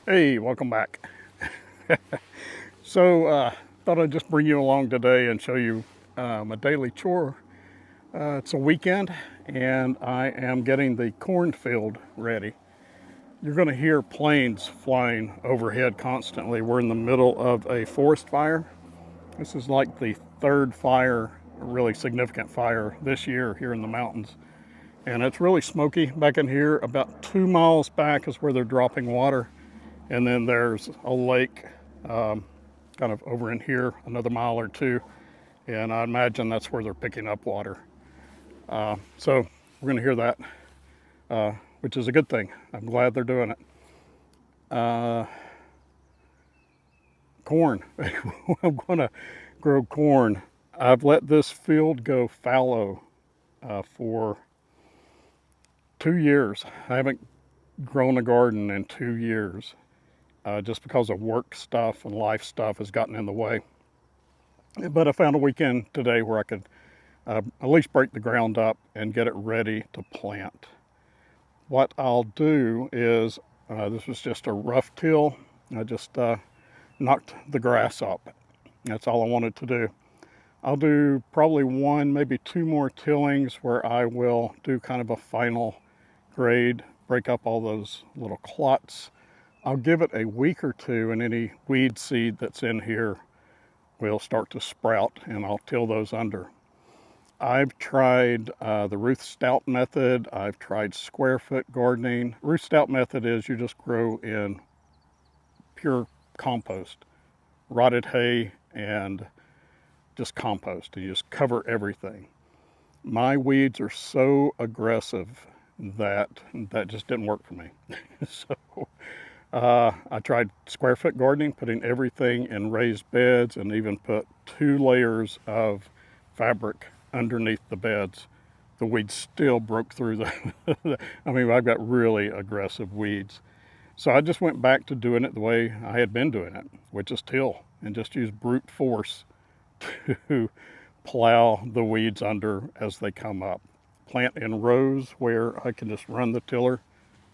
Hey, welcome back. So, thought I'd just bring you along today and show you a daily chore. It's a weekend, and I am getting the cornfield ready. You're going to hear planes flying overhead constantly. We're in the middle of a forest fire. This is like the third fire, a really significant fire this year here in the mountains. And it's really smoky back in here. About 2 miles back is where they're dropping water. And then there's a lake kind of over in here, another mile or two. And I imagine that's where they're picking up water. So we're going to hear that, which is a good thing. I'm glad they're doing it. Corn. I'm going to grow corn. I've let this field go fallow for 2 years. I haven't grown a garden in 2 years just because of work stuff and life stuff has gotten in the way. But I found a weekend today where I could at least break the ground up and get it ready to plant. What I'll do is, this was just a rough till. I just knocked the grass up. That's all I wanted to do. I'll do probably one, maybe two more tillings where I will do kind of a final grade, break up all those little clots. I'll give it a week or two, and any weed seed that's in here will start to sprout, and I'll till those under. I've tried the Ruth Stout method. I've tried square foot gardening. Ruth Stout method is you just grow in pure compost, rotted hay, and just compost. You just cover everything. My weeds are so aggressive that just didn't work for me. So I tried square foot gardening, putting everything in raised beds, and even put 2 layers of fabric underneath the beds. The weeds still broke through the I mean, I've got really aggressive weeds. So I just went back to doing it the way I had been doing it, which is till, and just use brute force to plow the weeds under as they come up. Plant in rows where I can just run the tiller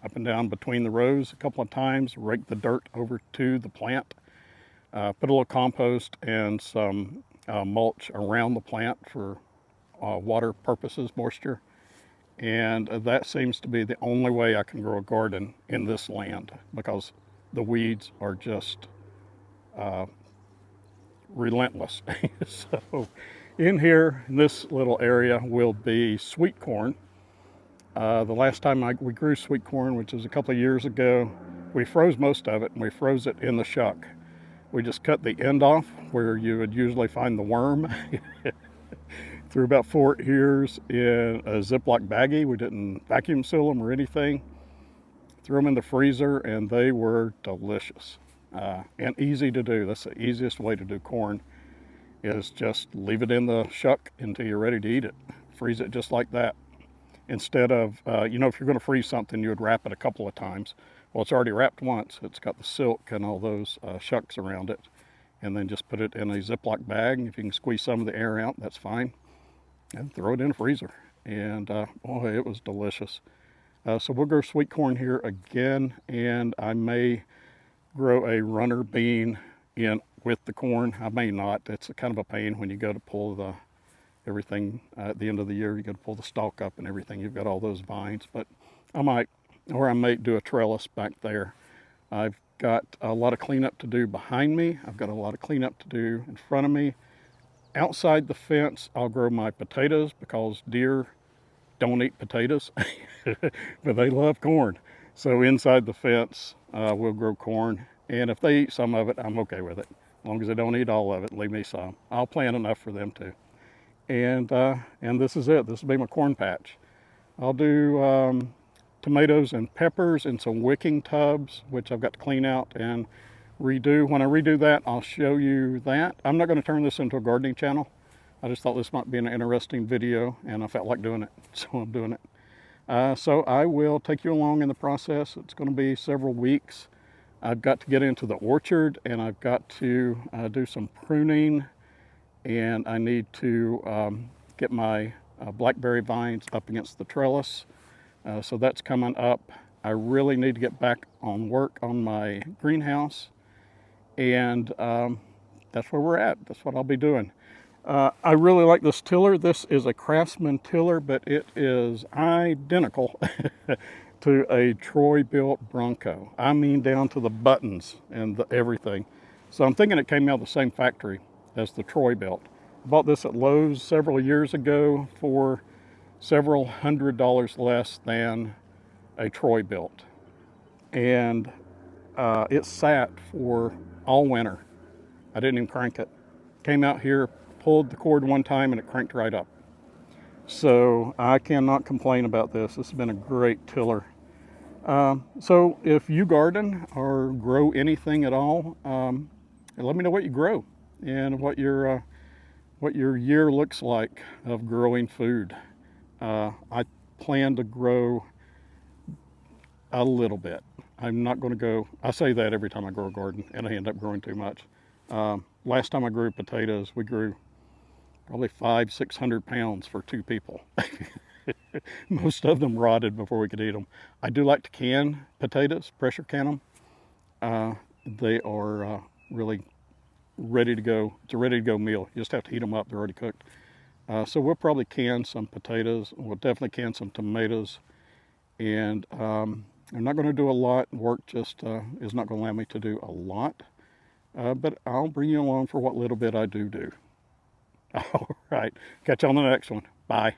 up and down between the rows a couple of times, rake the dirt over to the plant, put a little compost and some mulch around the plant for water purposes, moisture. And that seems to be the only way I can grow a garden in this land because the weeds are just relentless. So in here, in this little area, will be sweet corn. The last time we grew sweet corn, which was a couple of years ago, we froze most of it, and we froze it in the shuck. We just cut the end off where you would usually find the worm. Threw about 4 ears in a Ziploc baggie. We didn't vacuum seal them or anything. Threw them in the freezer, and they were delicious and easy to do. That's the easiest way to do corn, is just leave it in the shuck until you're ready to eat it. Freeze it just like that. Instead of, if you're going to freeze something, you would wrap it a couple of times. Well, it's already wrapped once. It's got the silk and all those shucks around it. And then just put it in a Ziploc bag. If you can squeeze some of the air out, that's fine. And throw it in a freezer. And boy, it was delicious. So we'll grow sweet corn here again, and I may grow a runner bean in with the corn. I may not. It's kind of a pain when you go to pull everything at the end of the year. You got to pull the stalk up and everything. You've got all those vines, but I might, or I may do a trellis back there. I've got a lot of cleanup to do behind me. I've got a lot of cleanup to do in front of me. Outside the fence, I'll grow my potatoes because deer don't eat potatoes, but they love corn. So inside the fence, we'll grow corn. And if they eat some of it, I'm okay with it. As long as they don't eat all of it, leave me some. I'll plant enough for them too. And this is it. This will be my corn patch. I'll do tomatoes and peppers in some wicking tubs, which I've got to clean out and redo. When I redo that, I'll show you that. I'm not going to turn this into a gardening channel. I just thought this might be an interesting video, and I felt like doing it, so I'm doing it. So I will take you along in the process. It's going to be several weeks. I've got to get into the orchard, and I've got to do some pruning, and I need to get my blackberry vines up against the trellis. So that's coming up. I really need to get back on work on my greenhouse, and that's where we're at. That's what I'll be doing. I really like this tiller. This is a Craftsman tiller, but it is identical to a Troybilt Bronco. I mean, down to the buttons and everything. So I'm thinking it came out of the same factory as the Troybilt. I bought this at Lowe's several years ago for several $100s less than a Troybilt. And it sat for all winter. I didn't even crank it. Came out here, pulled the cord one time, and it cranked right up. So I cannot complain about this. This has been a great tiller. So if you garden or grow anything at all, let me know what you grow and what your year looks like of growing food. I plan to grow a little bit. I'm not going to go, I say that every time I grow a garden, and I end up growing too much. Last time I grew potatoes, we grew probably 500-600 pounds for 2 people. Most of them rotted before we could eat them. I do like to can potatoes, pressure can them. They are really ready to go. It's a ready to go meal. You just have to heat them up. They're already cooked. So we'll probably can some potatoes. We'll definitely can some tomatoes. And I'm not going to do a lot. Work just is not going to allow me to do a lot. But I'll bring you along for what little bit I do. All right. Catch you on the next one. Bye.